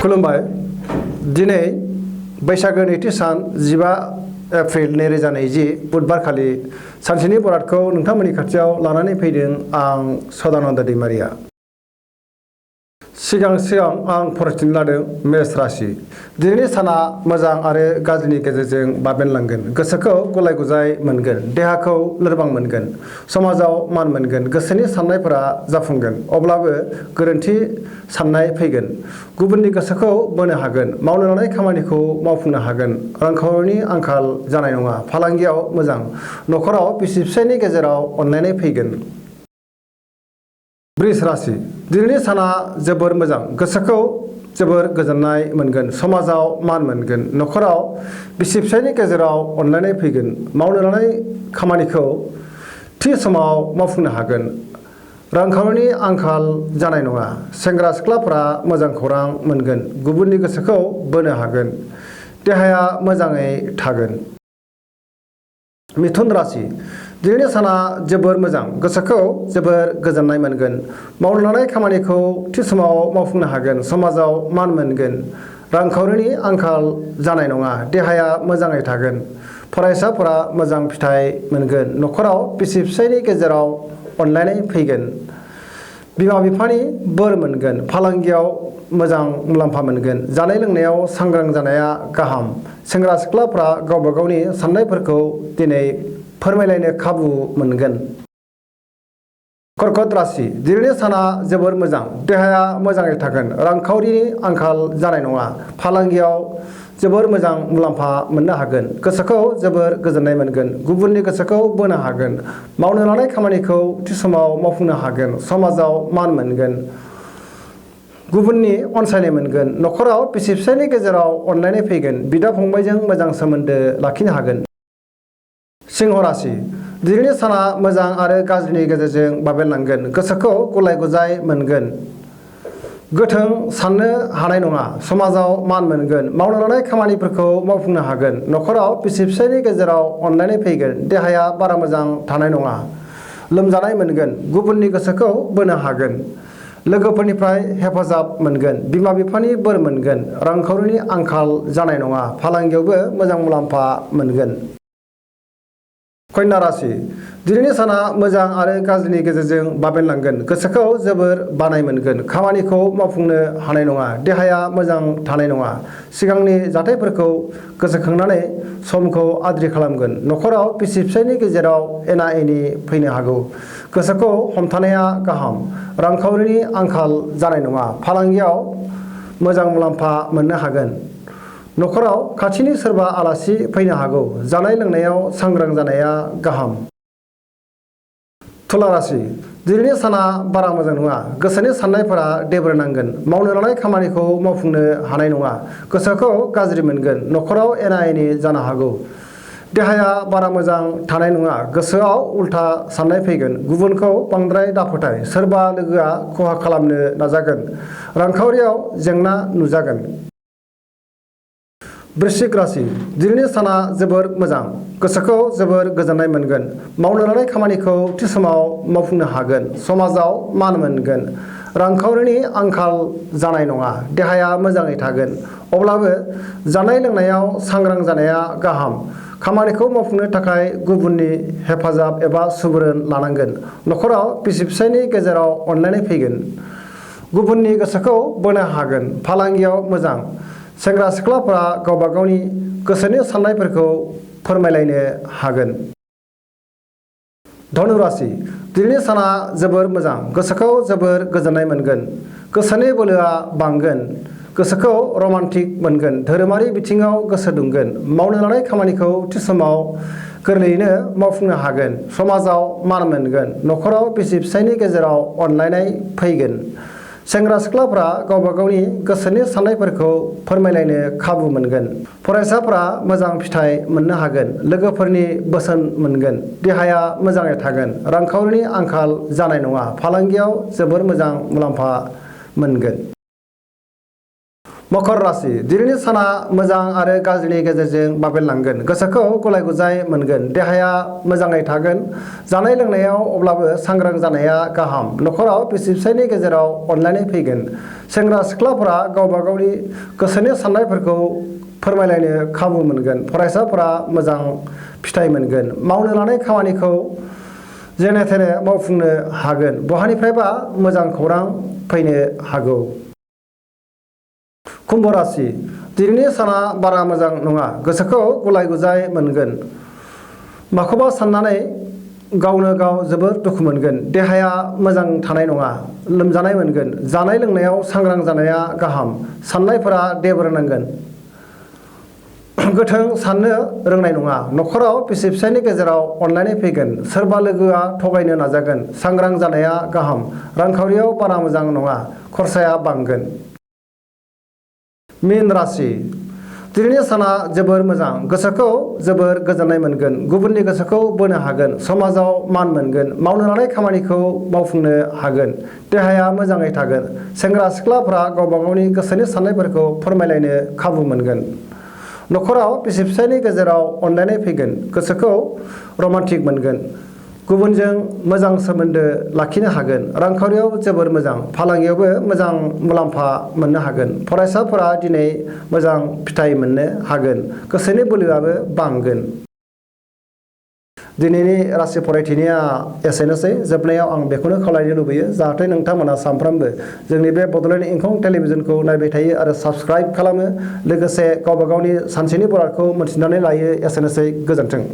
खुलुमबाय। दिनै बैसागो नैथि सान 15 एप्रिल 2020 बुधबार खालि सानसेनि बरादखौ नोंथांमोननि खाथियाव लानानै फैदों आं सदानन्द दैमारिया। सिगां आं फरायथिनो लादों मेष राशि। दिनैनि साना मोजां आरो गाज्रिनि गेजेरजों बाबेनलांगोन। गोसोखौ गुलाय गुजाय मोनगोन, देहाखौ लोरबां मोनगोन, समाजाव मान मोनगोन, गोसोनि साननायफोरा जाफुंगोन। अब्लाबो गोरोन्थि साननाय फैगोन। गुबुननि गोसोखौ बोनो हागोन, मावनो लानाय खामानिखौ मावफुंनो हागोन। रांखावरिनि आंखाल जानाय नङा, फालांगियाव मोजां, नखराव बिसि फिसायनि गेजेराव अनलायनाय फैगोन। वृष राशि। दिनैनि साना जोबोर मोजां, गोसोखौ जोबोर गोजोननाय मोनगोन, समाजाव मान मोनगोन, नखराव बिसि फिसायनि गेजेराव अनलायनाय फैगोन। मावनो लानाय खामानिखौ थि समाव मावफुंनो हागोन। रांखावरिनि आंखाल जानाय नङा, सेंग्रा सिख्लाफोरा मोजां खौरां मोनगोन, गुबुननि गोसोखौ बोनो हागोन, देहाया मोजाङै थागोन। मिथुन राशि। दिनैनि साना जोबोर मोजां, गोसोखौ जोबोर गोजोननाय मोनगोन, मावनो लानाय खामानिखौ थि समाव मावफुंनो हागोन, समाजाव मान मोनगोन, रांखावरिनि आंखाल जानाय नङा, देहाया मोजाङै थागोन। फरायसाफोरा मोजां फिथाइ मोनगोन, नखराव बिसि फिसायनि गेजेराव अनलायनाय फैगोन। बिमा बिफानि बोर मोनगोन, फालांगियाव मोजां मुलाम्फा मोनगोन, जानाय लोंनायाव सांग्रां जानाया गाहाम। सेंग्रा सिख्लाफ्रा गावबा गावनि साननायफोरखौ दिनै फोरमायलायनो खाबु मोनगोन। कर्कट राशि। दिनैनि साना जोबोर मोजां, देहाया मोजाङै थागोन, रांखावरिनि आंखाल जानाय नङा, फालांगियाव जोबोर मोजां मुलाम्फा मोननो हागोन, गोसोखौ जोबोर गोजोननाय मोनगोन, गुबुननि गोसोखौ बोनो हागोन, मावनो लानाय खामानिखौ थि समाव मावफुंनो हागोन, समाजाव मान मोनगोन, गुबुननि अनसायनाय मोनगोन, नखराव बिसि फिसायनि गेजेराव अनलायनाय फैगोन, बिदा फंबायजों मोजां सोमोन्दो लाखिनो हागोन। सिंह राशि। दिनैनि साना मोजां आरो गाज्रिनि गेजेरजों बाबेनलांगोन, गोसोखौ गुलाय गुजाय मोनगोन, गोथों साननो हानाय नङा, समाजाव मान मोनगोन, मावनो लानाय खामानिफोरखौ मावफुंनो हागोन, नखराव बिसि फिसायनि गेजेराव अनलायनाय फैगोन, देहाया बारा मोजां थानाय नङा, लोमजानाय मोनगोन, गुबुननि गोसोखौ बोनो हागोन, लोगोफोरनिफ्राय हेफाजाब मोनगोन, बिमा बिफानि बोर मोनगोन, रांखावरिनि आंखाल जानाय नङा, फालांगियावबो मोजां मुलाम्फा मोनगोन। कन्या राशि। दिनैनि साना मोजां आरो गाज्रिनि गेजेरजों बाबेनलांगोन, गोसोखौ जोबोर बानाय मोनगोन, खामानिखौ मावफुंनो हानाय नङा, देहाया मोजां थानाय नङा, सिगांनि जाथायफोरखौ गोसोखांनानै समखौ आद्रि खालामगोन, नखराव बिसि फिसायनि गेजेराव एना एनि फैनो हागौ, गोसोखौ हमथानाया गाहाम, रांखावरिनि आंखाल जानाय नङा, फालांगियाव मोजां मुलाम्फा मोननो हागोन, नखराव खाथिनि सोरबा आलासि फैनो हागौ, जानाय लोंनायाव सांग्रां जानाया गाहाम। तुला राशि। दिनैनि साना बारा मोजां नङा, गोसोनि साननायफोरा देब्रेनांगोन, मावनो लानाय खामानिखौ मावफुंनो हानाय नङा, गोसोखौ गाज्रि मोनगोन, नखराव एना एनि जानो हागौ, देहाया बारा मोजां थानाय नङा, गोसोआव उल्था साननाय फैगोन, गुबुनखौ बांद्राय दाफोथाय, सोरबा लोगोआ खहा खालामनो नाजागोन, रांखावरियाव जेंना नुजागोन। वृश्चिक राशि। दिनैनि साना जोबोर मोजां, गोसोखौ जोबोर गोजोननाय मोनगोन, मावनो लानाय खामानिखौ थि समाव मावफुंनो हागोन, समाजाव मान मोनगोन, रांखावरिनि आंखाल जानाय नङा, देहाया मोजाङै थागोन। अब्लाबो जानाय लोंनायाव सांग्रां जानाया गाहाम, खामानिखौ मावफुंनो थाखाय गुबुननि हेफाजाब एबा सुबुरुन लानांगोन, नखराव बिसि फिसायनि गेजेराव अनलायनाय फैगोन, गुबुननि गोसोखौ बोनो हागोन, फालांगियाव मोजां, सेंग्रा सिख्लाफोरा गावबा गावनि गोसोनि साननायफोरखौ फोरमायलायनो हागोन। धनु राशि। दिनैनि साना जोबोर मोजां, गोसोखौ जोबोर गोजोननाय मोनगोन, गोसोनि बोलोआ बांगोन, गोसोखौ रमान्टिक मोनगोन, धोरोमारि बिथिङाव गोसो दुंगोन, मावनो लानाय खामानिखौ थि समाव गोरलैयैनो मावफुंनो हागोन, समाजाव मान मोनगोन, नखराव बिसि फिसायनि गेजेराव अनलायनाय फैगोन, सेंग्रा सिख्लाफ्रा गावबा गावनि गोसोनि साननायफोरखौ फोरमायलायनो खाबु मोनगोन, फरायसाफोरा मोजां फिथाइ मोननो हागोन, लोगोफोरनि बोसोन मोनगोन, देहाया मोजाङै थागोन, रांखावरिनि आंखाल जानाय नङा, फालांगियाव जोबोर मोजां मुलाम्फा मोनगोन। मकर राशि दिनैनि साना मोजां आरो गाज्रिनि गेजेरजों बाबेनलांगोन गोसोखौ गलाय गुजाय मोनगोन देहाया मोजाङै थागोन जानाय लोंनायाव अब्लाबो सांग्रां जानाया गाहाम नखराव बिसि फिसायनि गेजेराव अनलायनाय फैगोन सेंग्रा सिख्लाफोरा गावबा गावनि गोसोनि साननायफोरखौ फोरमायलायनो खाबु मोनगोन फरायसाफोरा मोजां फिथाइ मोनगोन मावनो लानाय खामानिखौ जेने थेने मावफुंनो हागोन बहानिफ्रायबा मोजां खौरां फैनो हागौ कुम्भ राशि दिनैनि साना बारा मोजां नङा गोसोखौ गुलाय गुजाय मोनगोन माखौबा साननानै गावनो गाव जोबोर दुखु मोनगोन देहाया मोजां थानाय नङा लोमजानाय मोनगोन जानाय लोंनायाव सांग्रां जानाया गाहाम साननायफोरा देब्रनांगोन गोथों साननो रोंनाय नङा नखराव बिसि फिसायनि गेजेराव अनलायनाय फैगोन सोरबा लोगोआ थगायनो नाजागोन सांग्रां जानाया गाहाम रांखावरियाव बारा मोजां नङा खरसाया बांगोन मीन राशि दिनैनि साना जोबोर मोजां गोसोखौ जोबोर गोजोननाय मोनगोन गुबुननि गोसोखौ बोनो हागोन समाजाव मान मोनगोन मावनो लानाय खामानिखौ मावफुंनो हागोन देहाया मोजाङै थागोन सेंग्रा सिख्लाफोरा गावबा गावनि गोसोनि साननायफोरखौ फोरमायलायनो खाबु मोनगोन नखराव बिसि फिसायनि गेजेराव अनलायनाय फैगोन गोसोखौ रमान्टिक मोनगोन गुबुनजों मोजां सोमोन्दो लाखिनो हागोन रांखावरियाव जोबोर मोजां फालांगियावबो मोजां मुलाम्फा मोननो हागोन फरायसाफोरा दिनै मोजां फिथाइ मोननो हागोन गोसोनि बोलोआबो बांगोन दिनैनि राशि फरायथिनाया एसेनोसै जोबनायाव आं बेखौनो खावलायनो लुबैयो जाहाथे नोंथांमोना सानफ्रोमबो जोंनि बे बड'लेण्ड इंखं टेलिभिजनखौ नायबाय थायो आरो साबस्क्राइब खालामो लोगोसे गावबा गावनि सानसेनि बरादखौ मोनथिनानै लायो एसेनोसै गोजोन्थों